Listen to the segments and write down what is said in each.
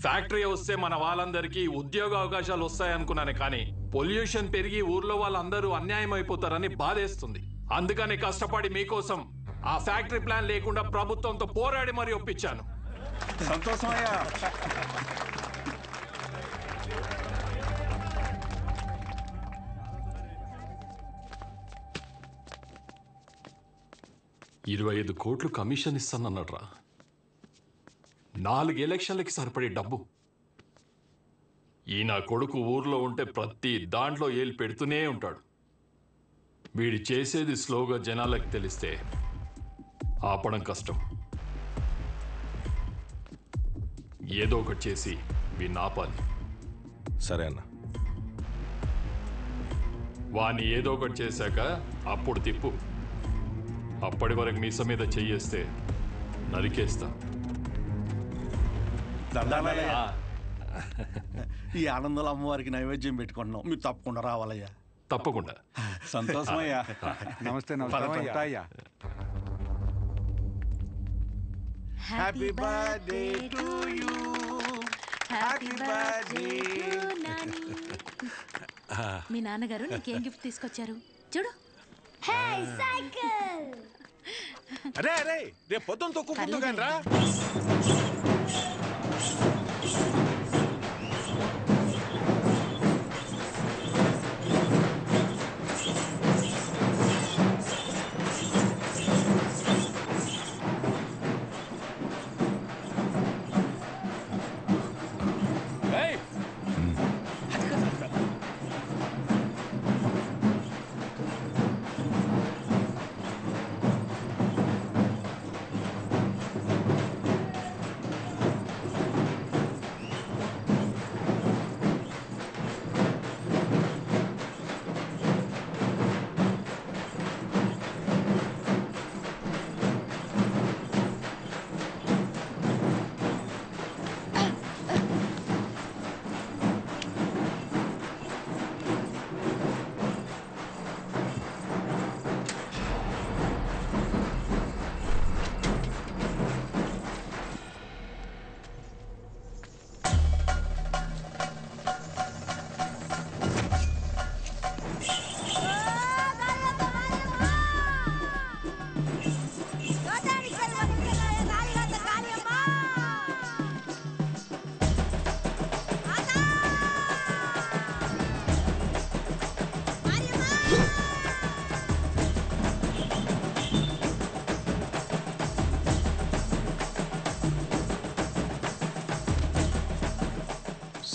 Factory వస్తే మన వాళ్ళందరికీ ఉద్యోగ అవకాశాలు వస్తాయనుకున్నాను, కానీ పొల్యూషన్ పెరిగి ఊర్లో వాళ్ళందరూ అన్యాయం అయిపోతారని బాధేస్తుంది. అందుకని కష్టపడి మీకోసం ఆ ఫ్యాక్టరీ ప్లాన్ లేకుండా ప్రభుత్వంతో పోరాడి మరీ ఒప్పించాను. సంతోషమయ్యా. $25 కోట్లు కమిషన్ ఇస్తానన్నాడ్రా. 4 ఎలక్షన్లకి సరిపడే డబ్బు. ఈ నా కొడుకు ఊర్లో ఉంటే ప్రతి దాంట్లో ఏలు పెడుతూనే ఉంటాడు. వీడి చేసేది స్లోగా జనాలకు తెలిస్తే ఆపడం కష్టం. ఏదో ఒకటి చేసి వీడిని ఆపాలి. సరే అన్న. వాణ్ణి ఏదో ఒకటి చేశాక అప్పుడు తిప్పు. అప్పటి వరకు మీస మీద చెయ్యేస్తే నరికేస్తా. ఈ ఆనందంలో అమ్మవారికి నైవేద్యం పెట్టుకుంటున్నాం, మీరు తప్పకుండా రావాలయ్యా. తప్పకుండా. సంతోషమయ్యా. నమస్తే. నమస్తే. Happy birthday to you. Happy birthday. మీ నాన్నగారు నీకేం గిఫ్ట్ తీసుకొచ్చారు చూడు. సైకిల్. అరే అరే, రేపు పొద్దున్న తొక్కు రా.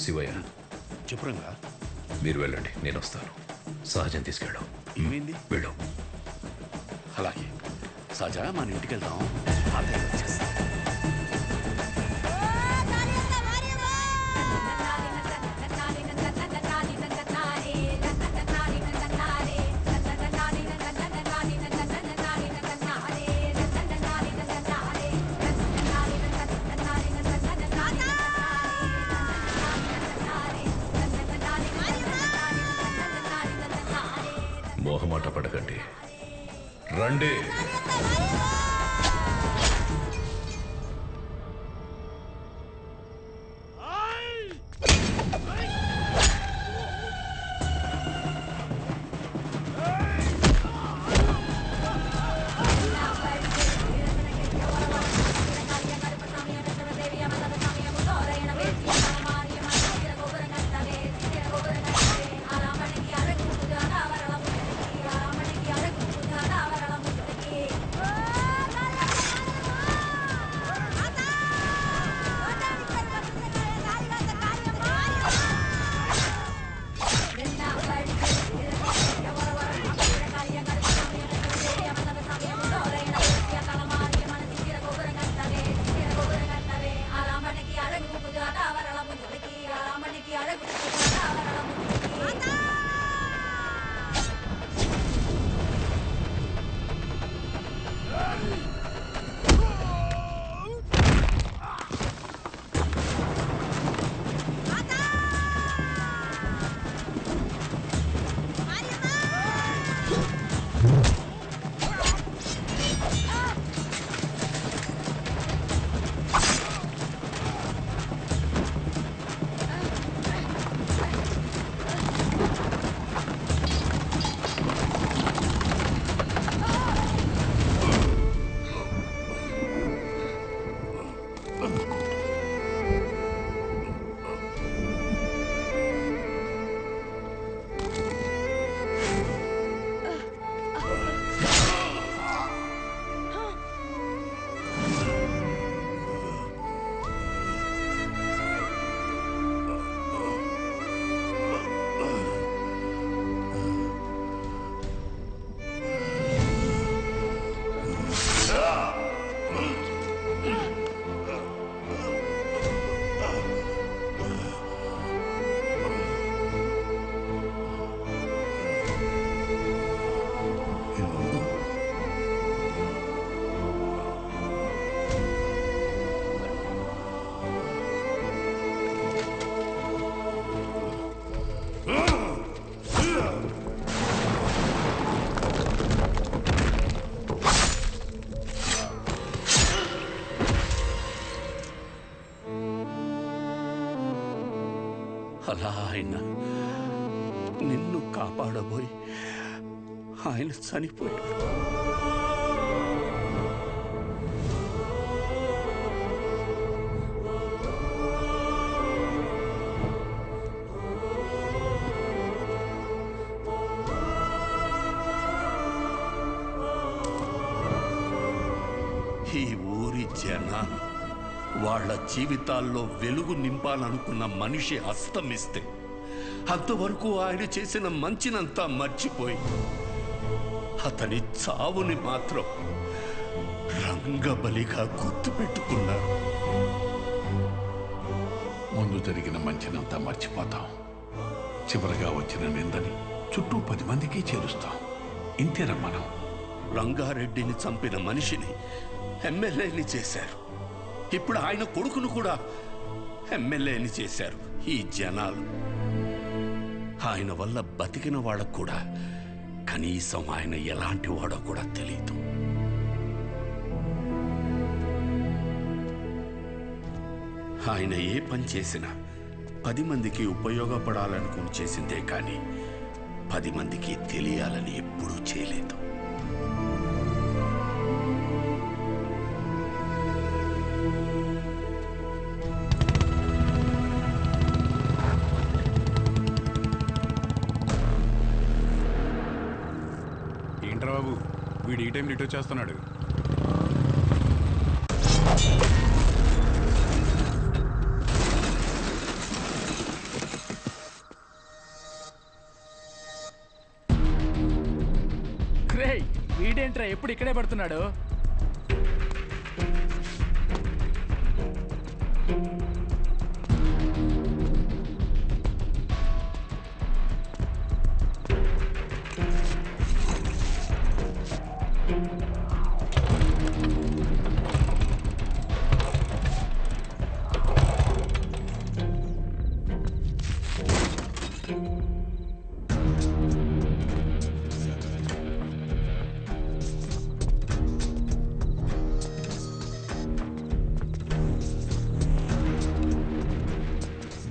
శివయ్య, చెప్పురంగా. మీరు వెళ్ళండి, నేను వస్తాను. సహజం తీసుకెళ్ళు. ఏమైంది? వెళ్ళు. అలాగే సహజ, మన ఇంటికి వెళ్దాం. మోహమాట పడకండి, రండి. ఆయన నిన్ను కాపాడబోయి ఆయన చనిపోయాడు. ఈ ఊరి జనాలు వాళ్ళ జీవితాల్లో వెలుగు నింపాలనుకున్న మనిషి అస్తమిస్తే అంతవరకు ఆయన చేసిన మంచినంతా మర్చిపోయి అతని చావుని మాత్రం రంగబలిగా గుర్తుపెట్టుకున్నారు. ముందు జరిగిన మంచినంతా మర్చిపోతాం, చివరిగా వచ్చిన నిందని చుట్టూ 10 మందికి చేరుస్తాం. ఇంతేనా మనం? రంగారెడ్డిని చంపిన మనిషిని ఎమ్మెల్యేని చేశారు. ఇప్పుడు ఆయన కొడుకును కూడా ఎమ్మెల్యేని చేశారు ఈ జనాలు. ఆయన వల్ల బతికిన వాళ్ళకు కూడా కనీసం ఆయన ఎలాంటి వాడో కూడా తెలియదు. ఆయన ఏ పని చేసినా 10 మందికి ఉపయోగపడాలనుకుని చేసిందే కానీ 10 మందికి తెలియాలని ఎప్పుడూ చేయలేదు. ఏంట్రా బాబు, వీడు ఈ టైం రిటర్న్ చేస్తున్నాడు. వీడేంట్రా ఎప్పుడు ఇక్కడే పడుతున్నాడు?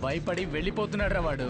భయపడి వెళ్ళిపోతున్నాడు రా వాడు.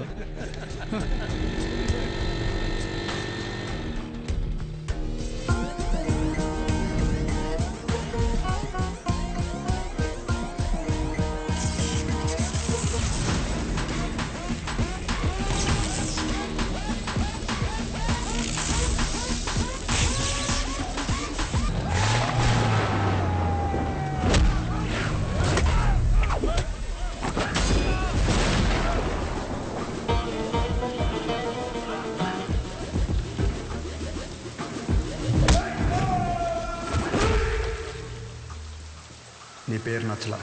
నీ పేరు నచ్చలా,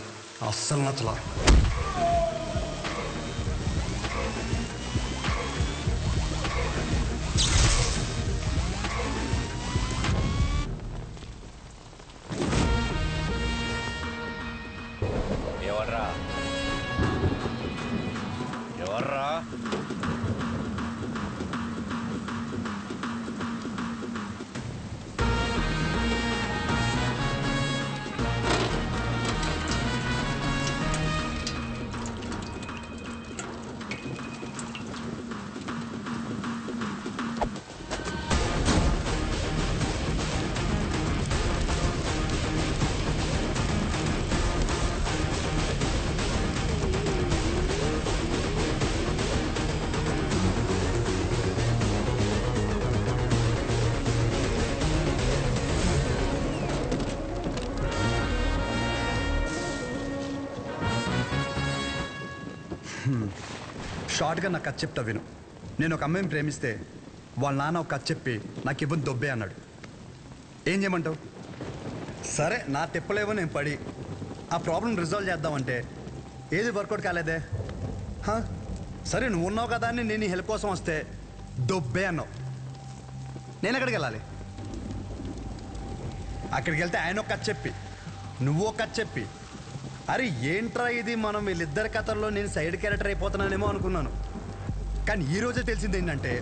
అస్సలు నచ్చలా. ఎవర్రా ఎవర్రా? షార్ట్గా నాకు కథ చెప్తా విను. నేను ఒక అమ్మాయిని ప్రేమిస్తే వాళ్ళ నాన్న ఒక కథ చెప్పి నాకు ఇవ్వని దొబ్బే అన్నాడు. ఏం చేయమంటావు? సరే నా తిప్పలేవో నేను పడి ఆ ప్రాబ్లం రిజాల్వ్ చేద్దామంటే ఏది వర్కౌట్ కాలేదే. సరే నువ్వు ఉన్నావు కదా అని నేను హెల్ప్ కోసం వస్తే దొబ్బే అన్నావు. నేను ఎక్కడికి వెళ్ళాలి? అక్కడికి వెళ్తే ఆయన ఒక కథ చెప్పి నువ్వు ఒక కథ చెప్పి, అరే ఏంట్రా ఇది, మనం వీళ్ళిద్దరి కథల్లో నేను సైడ్ క్యారెక్టర్ అయిపోతున్నానేమో అనుకున్నాను. కానీ ఈరోజే తెలిసింది ఏంటంటే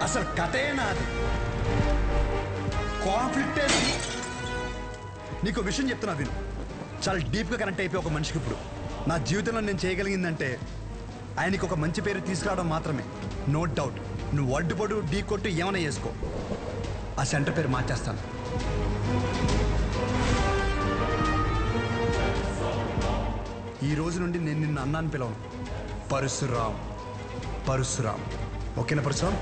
అసలు కథే నాది, కాన్ఫ్లిక్టే. నీకు విషయం చెప్తున్నా విను. చాలా డీప్గా కనెక్ట్ అయిపోయి ఒక మనిషికి ఇప్పుడు నా జీవితంలో నేను చేయగలిగిందంటే ఆయనకి ఒక మంచి పేరు తీసుకురావడం మాత్రమే. నో డౌట్ నువ్వు అడ్డుపడు ఢీ కొట్టు ఏమైనా చేసుకో, ఆ సెంటర్ పేరు మార్చేస్తాను. ఈ రోజు నుండి నేను నిన్ను అన్నాను పిలవను, పరశురామ్. పరశురామ్, ఓకేనా పరశురామ్?